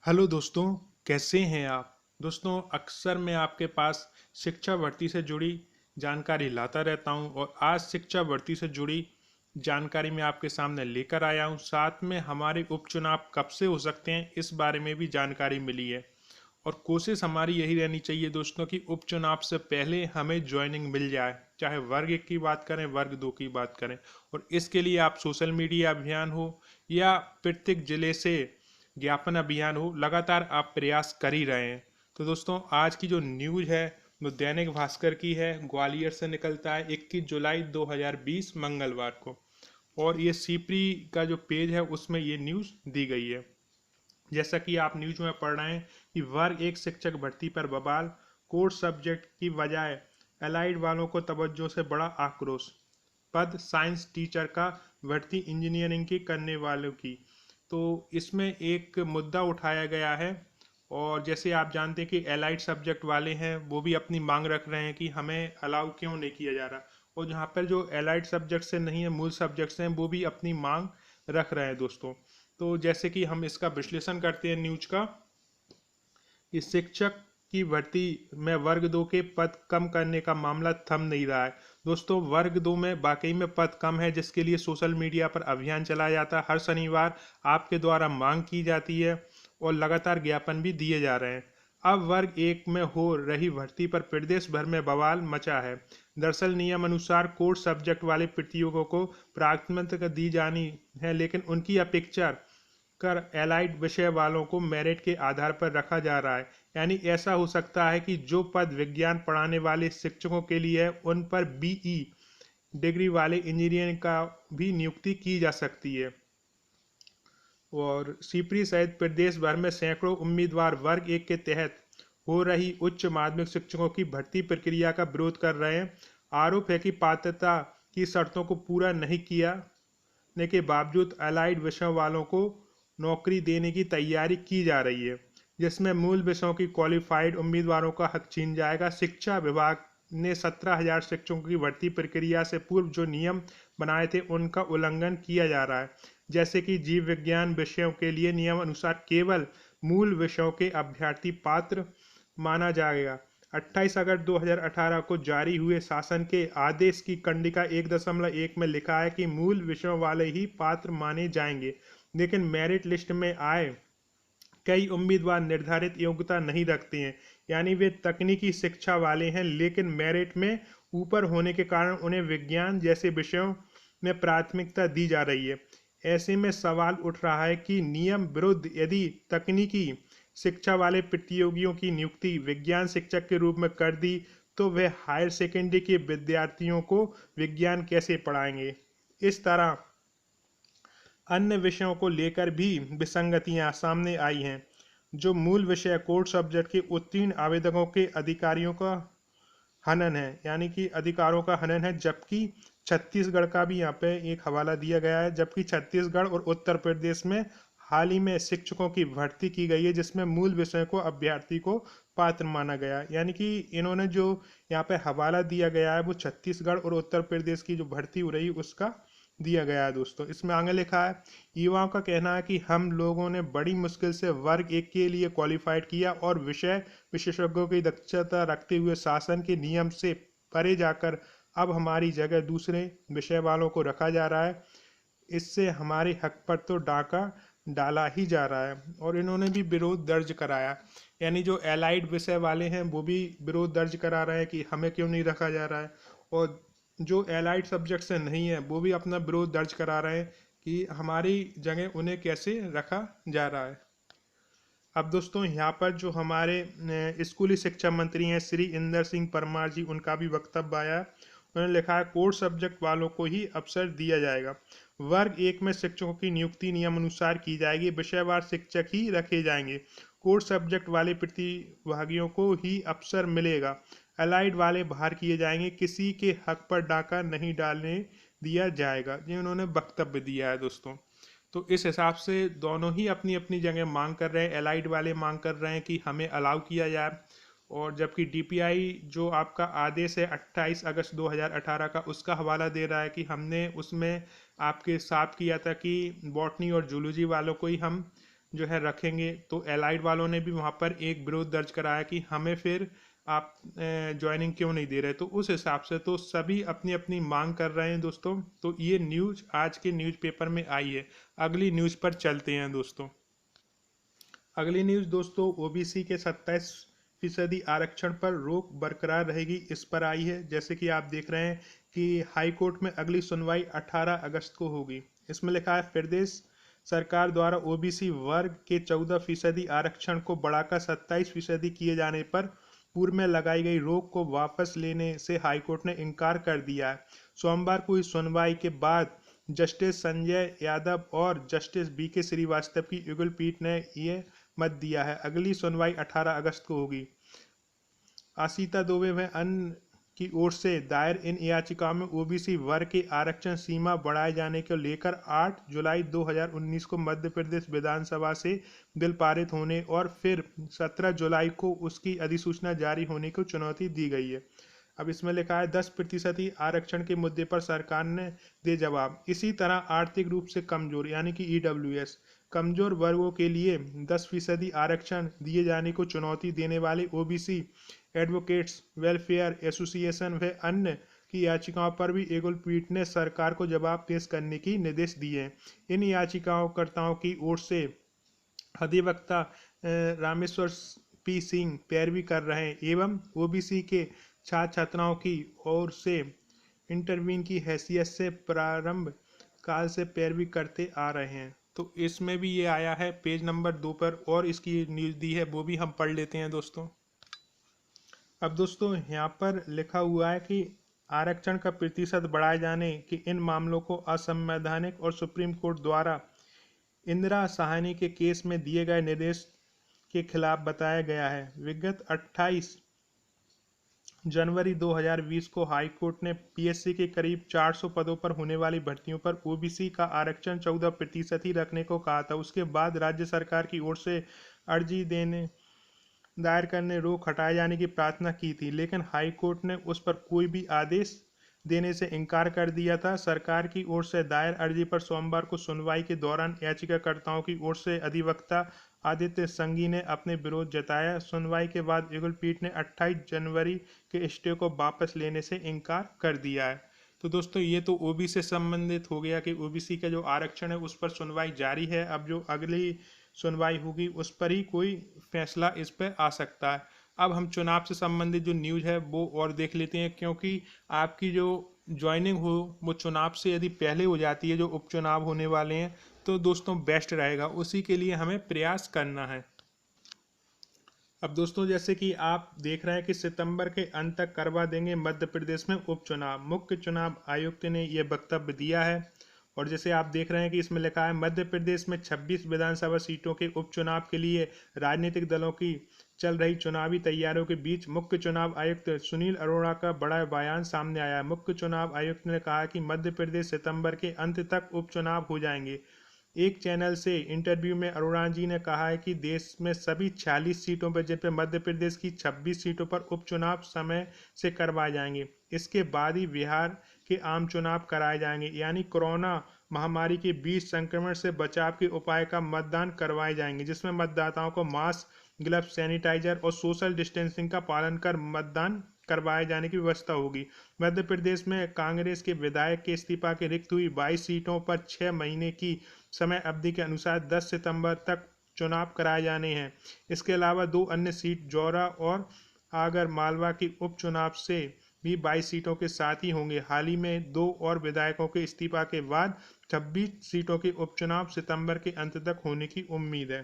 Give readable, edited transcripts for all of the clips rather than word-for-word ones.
Hello दोस्तों, कैसे हैं आप। दोस्तों, अक्सर मैं आपके पास शिक्षा भर्ती से जुड़ी जानकारी लाता रहता हूं और आज शिक्षा भर्ती से जुड़ी जानकारी मैं आपके सामने लेकर आया हूं। साथ में हमारे उपचुनाव कब से हो सकते हैं इस बारे में भी जानकारी मिली है और कोशिश हमारी यही रहनी चाहिए दोस्तों कि उपचुनाव से पहले हमें ज्वाइनिंग मिल जाए, चाहे वर्ग 1 की बात करें वर्ग 2 की बात करें। और इसके लिए आप सोशल मीडिया अभियान हो या प्रत्येक जिले से ज्ञापन अभियान हो, लगातार आप प्रयास कर ही रहे हैं। तो दोस्तों, आज की जो न्यूज़ है वो दैनिक भास्कर की है, ग्वालियर से निकलता है 21 जुलाई 2020 मंगलवार को। और ये सीपरी का जो पेज है उसमें ये न्यूज़ दी गई है। जैसा कि आप न्यूज में पढ़ रहे हैं कि वर्ग 1 शिक्षक भर्ती पर बवाल, कोर सब्जेक्ट की बजाय एलाइड वालों को तवज्जो से बड़ा आक्रोश। पद साइंस टीचर का, भर्ती इंजीनियरिंग की करने वालों की। तो इसमें एक मुद्दा उठाया गया है। और जैसे आप जानते हैं कि एलाइड सब्जेक्ट वाले हैं वो भी अपनी मांग रख रहे हैं कि हमें अलाउ क्यों नहीं किया जा रहा। और जहाँ पर जो एलाइड सब्जेक्ट से नहीं है, मूल सब्जेक्ट्स हैं, वो भी अपनी मांग रख रहे हैं दोस्तों। तो जैसे कि हम इसका विश्लेषण करते हैं न्यूज का, कि शिक्षक की भर्ती में वर्ग 2 के पद कम करने का मामला थम नहीं रहा है। दोस्तों, वर्ग 2 में वाकई में पद कम है, जिसके लिए सोशल मीडिया पर अभियान चलाया जाता है। हर शनिवार आपके द्वारा मांग की जाती है और लगातार ज्ञापन भी दिए जा रहे हैं। अब वर्ग 1 में हो रही भर्ती पर प्रदेश भर में बवाल मचा है। दरअसल नियम अनुसार कोर सब्जेक्ट वाले प्रतियोगियों को प्राथमिकता दी जानी है, लेकिन उनकी अपेक्षा कर एलाइड विषय वालों को मेरिट के आधार पर रखा जा रहा है। यानी ऐसा हो सकता है कि जो पद विज्ञान पढ़ाने वाले शिक्षकों के लिए है, उन पर बीई डिग्री वाले इंजीनियरिंग का भी नियुक्ति की जा सकती है। और सीपरी सहित प्रदेश भर में सैकड़ों उम्मीदवार वर्ग 1 के तहत हो रही उच्च माध्यमिक शिक्षकों की भर्ती प्रक्रिया का विरोध कर रहे हैं। आरोप है कि पात्रता की शर्तों को पूरा नहीं किया के बावजूद अलाइड विषयों वालों को नौकरी देने की तैयारी की जा रही है, जिसमें मूल विषयों की क्वालिफाइड उम्मीदवारों का हक छीन जाएगा। शिक्षा विभाग ने 17,000 शिक्षकों की भर्ती प्रक्रिया से पूर्व जो नियम बनाए थे उनका उल्लंघन किया जा रहा है। जैसे कि जीव विज्ञान विषयों के लिए नियम अनुसार केवल मूल विषयों के अभ्यर्थी पात्र माना जाएगा। 28 अगस्त 2018 को जारी हुए शासन के आदेश की कंडिका 1.1 में लिखा है कि मूल विषयों वाले ही पात्र माने जाएंगे, लेकिन मेरिट लिस्ट में आए कई उम्मीदवार निर्धारित योग्यता नहीं रखते हैं। यानी वे तकनीकी शिक्षा वाले हैं, लेकिन मेरिट में ऊपर होने के कारण उन्हें विज्ञान जैसे विषयों में प्राथमिकता दी जा रही है। ऐसे में सवाल उठ रहा है कि नियम विरुद्ध यदि तकनीकी शिक्षा वाले प्रतियोगियों की नियुक्ति विज्ञान शिक्षक के रूप में कर दी, तो वे हायर सेकेंडरी के विद्यार्थियों को विज्ञान कैसे पढ़ाएंगे। इस तरह अन्य विषयों को लेकर भी विसंगतियां सामने आई हैं। जो मूल विषय कोर सब्जेक्ट के उत्तीर्ण आवेदकों के अधिकारियों का हनन है, यानी कि अधिकारों का हनन है। जबकि छत्तीसगढ़ का भी यहाँ पे एक हवाला दिया गया है, जबकि छत्तीसगढ़ और उत्तर प्रदेश में हाल ही में शिक्षकों की भर्ती की गई है, जिसमें मूल विषय को अभ्यर्थी को पात्र माना गया है। यानी कि इन्होंने जो यहाँ पे हवाला दिया गया है वो छत्तीसगढ़ और उत्तर प्रदेश की जो भर्ती हो रही उसका दिया गया है दोस्तों। इसमें आगे लिखा है, युवाओं का कहना है कि हम लोगों ने बड़ी मुश्किल से वर्ग 1 के लिए क्वालिफाइड किया और विषय विशेषज्ञों की दक्षता रखते हुए शासन के नियम से परे जाकर अब हमारी जगह दूसरे विषय वालों को रखा जा रहा है। इससे हमारे हक पर तो डाका डाला ही जा रहा है। और इन्होंने भी विरोध दर्ज कराया, यानी जो एलाइड विषय वाले हैं वो भी विरोध दर्ज करा रहे हैं कि हमें क्यों नहीं रखा जा रहा है। और जो एलाइड सब्जेक्ट से नहीं है वो भी अपना विरोध दर्ज करा रहे हैं कि हमारी जगह उन्हें कैसे रखा जा रहा है। अब दोस्तों, यहाँ पर जो हमारे स्कूली शिक्षा मंत्री हैं श्री इंदर सिंह परमार जी, उनका भी वक्तव्य आया है। उन्होंने लिखा है, कोर सब्जेक्ट वालों को ही अवसर दिया जाएगा। वर्ग 1 में शिक्षकों की नियुक्ति नियम अनुसार की जाएगी, विषयवार शिक्षक ही रखे जाएंगे। कोर सब्जेक्ट वाले प्रतिभागियों को ही अवसर मिलेगा, अलाइड वाले बाहर किए जाएंगे, किसी के हक पर डाका नहीं डालने दिया जाएगा। ये उन्होंने वक्तव्य दिया है दोस्तों। तो इस हिसाब से दोनों ही अपनी अपनी जगह मांग कर रहे हैं। एलाइड वाले मांग कर रहे हैं कि हमें अलाउ किया जाए, और जबकि डीपीआई जो आपका आदेश है 28 अगस्त 2018 का, उसका हवाला दे रहा है कि हमने उसमें आपके साथ किया था कि बॉटनी और जूलॉजी वालों को ही हम जो है रखेंगे, तो एलाइड वालों ने भी वहाँ पर एक विरोध दर्ज कराया कि हमें फिर आप ज्वाइनिंग क्यों नहीं दे रहे। तो उस हिसाब से तो सभी अपनी अपनी मांग कर रहे हैं दोस्तों। तो ये न्यूज़ आज के न्यूज़पेपर में आई है। अगली न्यूज़ पर चलते हैं दोस्तों। अगली न्यूज़ दोस्तों ओबीसी के 27% आरक्षण पर रोक बरकरार रहेगी, इस पर आई है। जैसे कि आप देख रहे हैं कि हाई कोर्ट में अगली सुनवाई 18 अगस्त को होगी। इसमें लिखा है प्रदेश सरकार द्वारा ओबीसी वर्ग के 14% आरक्षण को बढ़ाकर 27% किए जाने पर पूर्व में लगाई गई रोक को वापस लेने से हाईकोर्ट ने इनकार कर दिया है। सोमवार को इस सुनवाई के बाद जस्टिस संजय यादव और जस्टिस बी के श्रीवास्तव की युगल पीठ ने ये मत दिया है। अगली सुनवाई 18 अगस्त को होगी। आशिता दुबे व अन्य की ओर से दायर इन याचिकाओं में ओबीसी वर्ग के आरक्षण सीमा बढ़ाए जाने को लेकर 8 जुलाई 2019 को मध्य प्रदेश विधानसभा से बिल पारित होने और फिर 17 जुलाई को उसकी अधिसूचना जारी होने को चुनौती दी गई है। अब इसमें लिखा है 10% ही आरक्षण के मुद्दे पर सरकार ने दे जवाब। इसी तरह आर्थिक रूप से कमजोर यानी कि ईडब्ल्यूएस कमजोर वर्गों के लिए 10% आरक्षण दिए जाने को चुनौती देने वाले ओबीसी एडवोकेट्स वेलफेयर एसोसिएशन व अन्य की याचिकाओं पर भी एकल पीठ ने सरकार को जवाब पेश करने की निर्देश दिए हैं। इन याचिकाकर्ताओं की ओर से अधिवक्ता रामेश्वर पी सिंह पैरवी कर रहे हैं एवं ओबीसी के छात्र छात्राओं की ओर से इंटरवीन की हैसियत से प्रारंभ काल से पैरवी करते आ रहे हैं। तो इसमें भी ये आया है पेज नंबर 2 पर, और इसकी न्यूज़ दी है वो भी हम पढ़ लेते हैं दोस्तों। अब दोस्तों यहाँ पर लिखा हुआ है कि आरक्षण का प्रतिशत बढ़ाए जाने के इन मामलों को असंवैधानिक और सुप्रीम कोर्ट द्वारा इंदिरा साहनी के केस में दिए गए निर्देश के खिलाफ बताया गया है। विगत 28 जनवरी 2020 को हाई कोर्ट ने पीएससी के करीब 400 पदों पर होने वाली भर्तियों पर ओबीसी का आरक्षण 14% ही रखने को कहा था। उसके बाद राज्य सरकार की ओर से अर्जी दायर करने रोक हटाए जाने की प्रार्थना की थी, लेकिन हाई कोर्ट ने उस पर कोई भी आदेश देने से इनकार कर दिया था। सरकार की ओर से दायर अर्जी पर सोमवार को सुनवाई के दौरान याचिकाकर्ताओं की ओर से अधिवक्ता आदित्य संघी ने अपने विरोध जताया। सुनवाई के बाद युगल पीठ ने 28 जनवरी के स्टे को वापस लेने से इनकार कर दिया है। तो दोस्तों ये तो ओबीसी से संबंधित हो गया कि ओबीसी का जो आरक्षण है उस पर सुनवाई जारी है। अब जो अगली सुनवाई होगी उस पर ही कोई फैसला इस पर आ सकता है। अब हम चुनाव से संबंधित जो न्यूज़ है वो और देख लेते हैं, क्योंकि आपकी जो ज्वाइनिंग हो वो चुनाव से यदि पहले हो जाती है, जो उपचुनाव होने वाले हैं, तो दोस्तों बेस्ट रहेगा। उसी के लिए हमें प्रयास करना है। अब दोस्तों जैसे कि आप देख रहे हैं कि सितंबर के अंत तक करवा देंगे मध्य प्रदेश में उपचुनाव। मुख्य चुनाव आयुक्त ने यह वक्तव्य दिया है। और जैसे आप देख रहे हैं कि इसमें लिखा है मध्य प्रदेश में 26 विधानसभा सीटों के उपचुनाव के लिए राजनीतिक दलों की चल रही चुनावी तैयारियों के बीच मुख्य चुनाव आयुक्त सुनील अरोड़ा का बड़ा बयान सामने आया है। मुख्य चुनाव आयुक्त ने कहा कि मध्य प्रदेश सितंबर के अंत तक उपचुनाव हो जाएंगे। एक चैनल से इंटरव्यू में अरोड़ा जी ने कहा है कि देश में सभी 46 सीटों पर, जबकि मध्य प्रदेश की 26 सीटों पर उपचुनाव समय से करवाए जाएंगे। इसके बाद ही बिहार के आम चुनाव कराए जाएंगे, यानी कोरोना महामारी के बीच संक्रमण से बचाव के उपाय का मतदान करवाए जाएंगे, जिसमें मतदाताओं को मास्क, ग्लव्स, सैनिटाइजर और सोशल डिस्टेंसिंग का पालन कर मतदान करवाए जाने की व्यवस्था होगी। मध्य प्रदेश में कांग्रेस के विधायक के इस्तीफा के रिक्त हुई 22 सीटों पर 6 महीने की समय अवधि के अनुसार 10 सितंबर तक चुनाव कराए जाने हैं। इसके अलावा 2 अन्य सीट जौरा और आगर मालवा के उपचुनाव से भी 22 सीटों के साथ ही होंगे। हाल ही में 2 और विधायकों के इस्तीफा के बाद 26 सीटों के उपचुनाव सितंबर के अंत तक होने की उम्मीद है।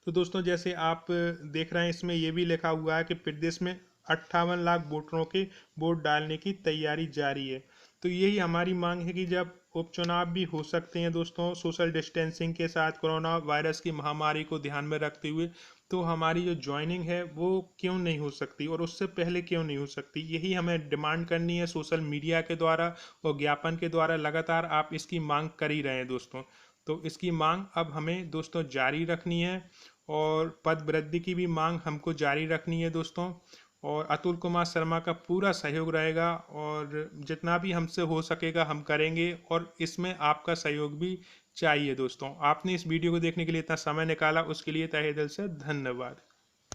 तो दोस्तों जैसे आप देख रहे हैं इसमें यह भी लिखा हुआ है कि प्रदेश में 58 लाख वोटरों के वोट डालने की तैयारी जारी है। तो यही हमारी मांग है कि जब उपचुनाव भी हो सकते हैं दोस्तों सोशल डिस्टेंसिंग के साथ, कोरोना वायरस की महामारी को ध्यान में रखते हुए, तो हमारी जो ज्वाइनिंग है वो क्यों नहीं हो सकती और उससे पहले क्यों नहीं हो सकती, यही हमें डिमांड करनी है सोशल मीडिया के द्वारा और ज्ञापन के द्वारा। लगातार आप इसकी मांग कर ही रहे हैं दोस्तों। तो इसकी मांग अब हमें दोस्तों जारी रखनी है और पद वृद्धि की भी मांग हमको जारी रखनी है दोस्तों। और अतुल कुमार शर्मा का पूरा सहयोग रहेगा और जितना भी हमसे हो सकेगा हम करेंगे और इसमें आपका सहयोग भी चाहिए। दोस्तों, आपने इस वीडियो को देखने के लिए इतना समय निकाला, उसके लिए तहे दिल से धन्यवाद।